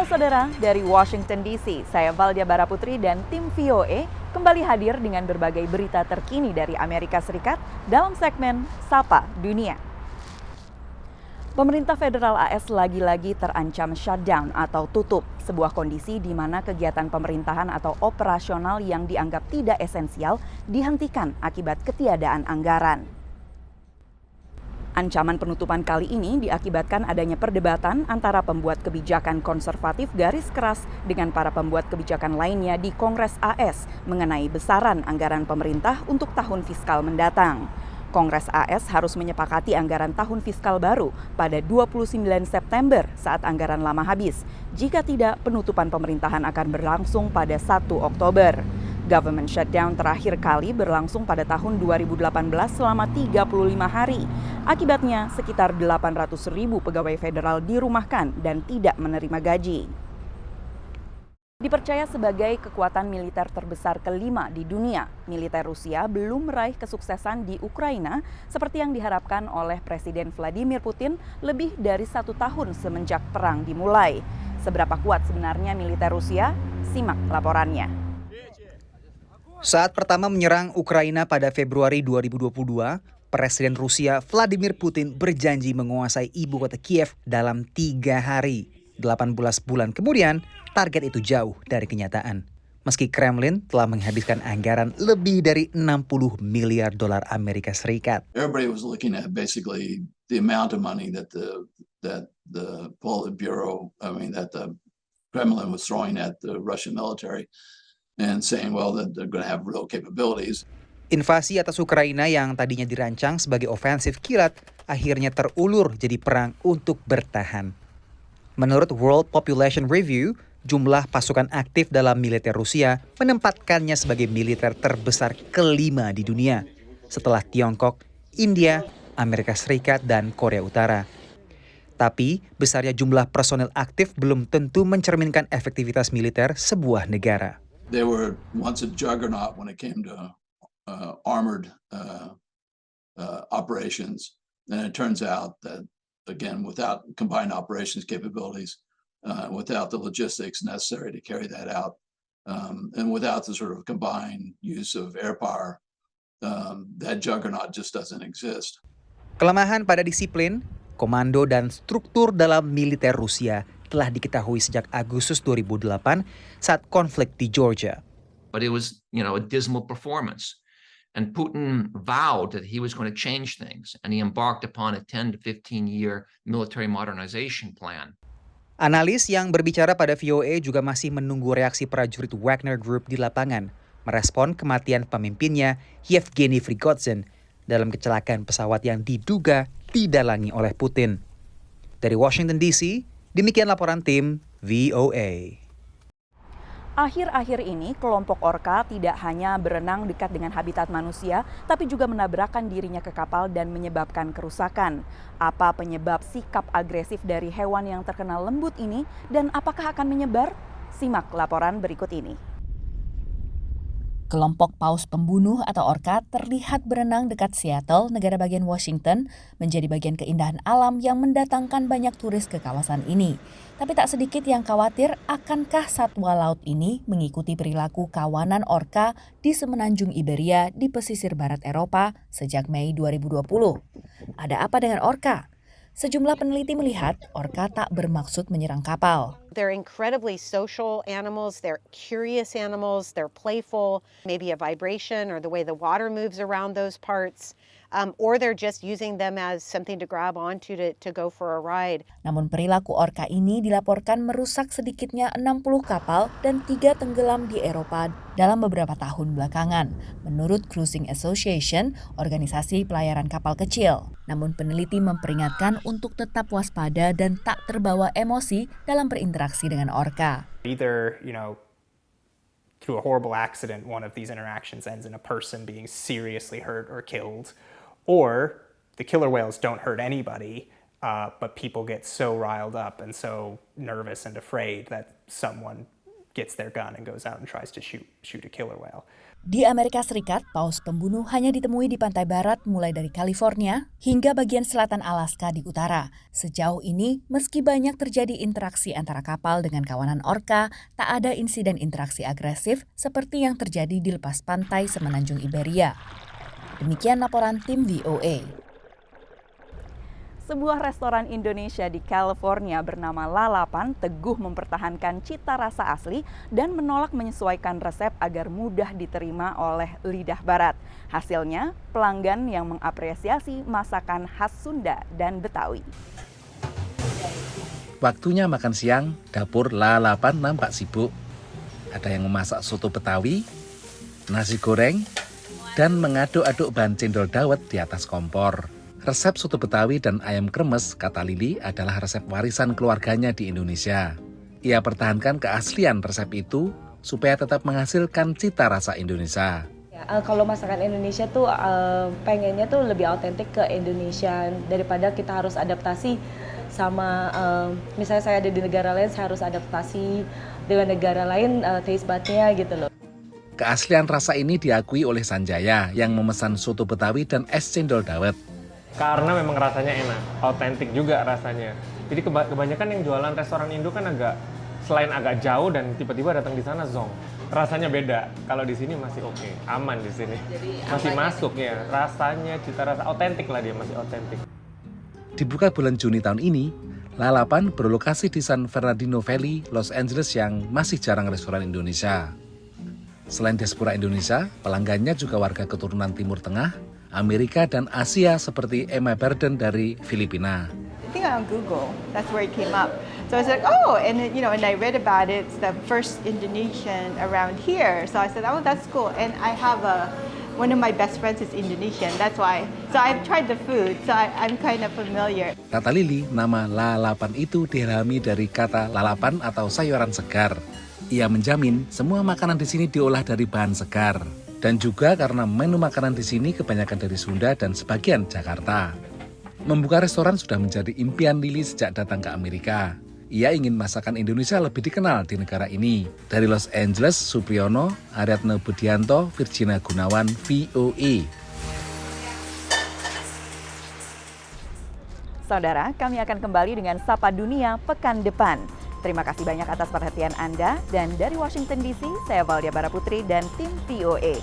Saudara, dari Washington DC, saya Valdia Baraputri dan tim VOA kembali hadir dengan berbagai berita terkini dari Amerika Serikat dalam segmen Sapa Dunia. Pemerintah federal AS lagi-lagi terancam shutdown atau tutup, sebuah kondisi di mana kegiatan pemerintahan atau operasional yang dianggap tidak esensial dihentikan akibat ketiadaan anggaran. Ancaman penutupan kali ini diakibatkan adanya perdebatan antara pembuat kebijakan konservatif garis keras dengan para pembuat kebijakan lainnya di Kongres AS mengenai besaran anggaran pemerintah untuk tahun fiskal mendatang. Kongres AS harus menyepakati anggaran tahun fiskal baru pada 29 September saat anggaran lama habis. Jika tidak, penutupan pemerintahan akan berlangsung pada 1 Oktober. Government shutdown terakhir kali berlangsung pada tahun 2018 selama 35 hari. Akibatnya, sekitar 800.000 pegawai federal dirumahkan dan tidak menerima gaji. Dipercaya sebagai kekuatan militer terbesar kelima di dunia, militer Rusia belum meraih kesuksesan di Ukraina seperti yang diharapkan oleh Presiden Vladimir Putin lebih dari 1 tahun semenjak perang dimulai. Seberapa kuat sebenarnya militer Rusia? Simak laporannya. Saat pertama menyerang Ukraina pada Februari 2022, Presiden Rusia Vladimir Putin berjanji menguasai ibu kota Kiev dalam 3 hari. 18 bulan kemudian, target itu jauh dari kenyataan. Meski Kremlin telah menghabiskan anggaran lebih dari 60 miliar dolar Amerika Serikat. Everybody was looking at basically the amount of money that the Politburo, that the Kremlin was throwing at the Russian military and saying, well, that they're going to have real capabilities. Invasi atas Ukraina yang tadinya dirancang sebagai ofensif kilat akhirnya terulur jadi perang untuk bertahan. Menurut World Population Review, jumlah pasukan aktif dalam militer Rusia menempatkannya sebagai militer terbesar kelima di dunia, setelah Tiongkok, India, Amerika Serikat, dan Korea Utara. Tapi, besarnya jumlah personel aktif belum tentu mencerminkan efektivitas militer sebuah negara. They were once a juggernaut when it came to armored operations, and it turns out that again, without combined operations capabilities, without the logistics necessary to carry that out, and without the sort of combined use of air power, that juggernaut just doesn't exist. Kelemahan pada disiplin, komando, dan struktur dalam militer Rusia telah diketahui sejak Agustus 2008 saat konflik di Georgia. But it was, a dismal performance. And Putin vowed that he was going to change things, and he embarked upon a 10 to 15-year military modernization plan. Analis yang berbicara pada VOA juga masih menunggu reaksi prajurit Wagner Group di lapangan, merespon kematian pemimpinnya Yevgeny Prigozhin dalam kecelakaan pesawat yang diduga didalangi oleh Putin. Dari Washington DC, demikian laporan tim VOA. Akhir-akhir ini, kelompok orca tidak hanya berenang dekat dengan habitat manusia, tapi juga menabrakkan dirinya ke kapal dan menyebabkan kerusakan. Apa penyebab sikap agresif dari hewan yang terkenal lembut ini dan apakah akan menyebar? Simak laporan berikut ini. Kelompok paus pembunuh atau orca terlihat berenang dekat Seattle, negara bagian Washington, menjadi bagian keindahan alam yang mendatangkan banyak turis ke kawasan ini. Tapi tak sedikit yang khawatir akankah satwa laut ini mengikuti perilaku kawanan orca di semenanjung Iberia di pesisir barat Eropa sejak Mei 2020. Ada apa dengan orca? Sejumlah peneliti melihat orca tak bermaksud menyerang kapal. They're incredibly social animals, they're curious animals, they're playful, maybe a vibration or the way the water moves around those parts, or they're just using them as something to grab onto to go for a ride. Namun perilaku orca ini dilaporkan merusak sedikitnya 60 kapal dan 3 tenggelam di Eropa dalam beberapa tahun belakangan, menurut Cruising Association, organisasi pelayaran kapal kecil. Namun peneliti memperingatkan untuk tetap waspada dan tak terbawa emosi dalam berinteraksi dengan orca. Either, through a horrible accident, one of these interactions ends in a person being seriously hurt or killed, or the killer whales don't hurt anybody, but people get so riled up and so nervous and afraid that someone gets their gun and goes out and tries to shoot a killer whale. Di Amerika Serikat, paus pembunuh hanya ditemui di pantai barat mulai dari California hingga bagian selatan Alaska di utara. Sejauh ini, meski banyak terjadi interaksi antara kapal dengan kawanan orka, tak ada insiden interaksi agresif seperti yang terjadi di lepas pantai semenanjung Iberia. Demikian laporan tim VOA. Sebuah restoran Indonesia di California bernama Lalapan teguh mempertahankan cita rasa asli dan menolak menyesuaikan resep agar mudah diterima oleh lidah barat. Hasilnya, pelanggan yang mengapresiasi masakan khas Sunda dan Betawi. Waktunya makan siang, dapur Lalapan nampak sibuk. Ada yang memasak soto Betawi, nasi goreng, dan mengaduk-aduk bahan cendol dawet di atas kompor. Resep soto Betawi dan ayam kremes, kata Lili, adalah resep warisan keluarganya di Indonesia. Ia pertahankan keaslian resep itu supaya tetap menghasilkan cita rasa Indonesia. Kalau masakan Indonesia tuh pengennya tuh lebih autentik ke Indonesia daripada kita harus adaptasi sama misalnya saya ada di negara lain, saya harus adaptasi dengan negara lain taste bud-nya gitu loh. Keaslian rasa ini diakui oleh Sanjaya yang memesan soto Betawi dan es cendol dawet. Karena memang rasanya enak, autentik juga rasanya. Jadi kebanyakan yang jualan restoran Indo kan selain agak jauh dan tiba-tiba datang di sana zong. Rasanya beda. Kalau di sini masih oke, aman di sini. Jadi, masih masuk ya, rasanya cita rasa autentik lah, dia masih autentik. Dibuka bulan Juni tahun ini, Lalapan berlokasi di San Bernardino Valley, Los Angeles yang masih jarang restoran Indonesia. Selain diaspora Indonesia, pelanggannya juga warga keturunan Timur Tengah, Amerika dan Asia seperti Emma Burden dari Filipina. I think on Google, that's where it came up. So I was like, oh, and and I read about it. It's the first Indonesian around here. So I said, oh, that's cool. And I have one of my best friends is Indonesian. That's why. So I've tried the food, so I'm kind of familiar. Kata Lili, nama Lalapan itu diilhami dari kata lalapan atau sayuran segar. Ia menjamin semua makanan di sini diolah dari bahan segar. Dan juga karena menu makanan di sini kebanyakan dari Sunda dan sebagian Jakarta. Membuka restoran sudah menjadi impian Lili sejak datang ke Amerika. Ia ingin masakan Indonesia lebih dikenal di negara ini. Dari Los Angeles, Supriyono, Aryatno Budianto, Virginia Gunawan, VOA. Saudara, kami akan kembali dengan Sapa Dunia pekan depan. Terima kasih banyak atas perhatian Anda, dan dari Washington DC, saya Valdia Baraputri dan tim VOA.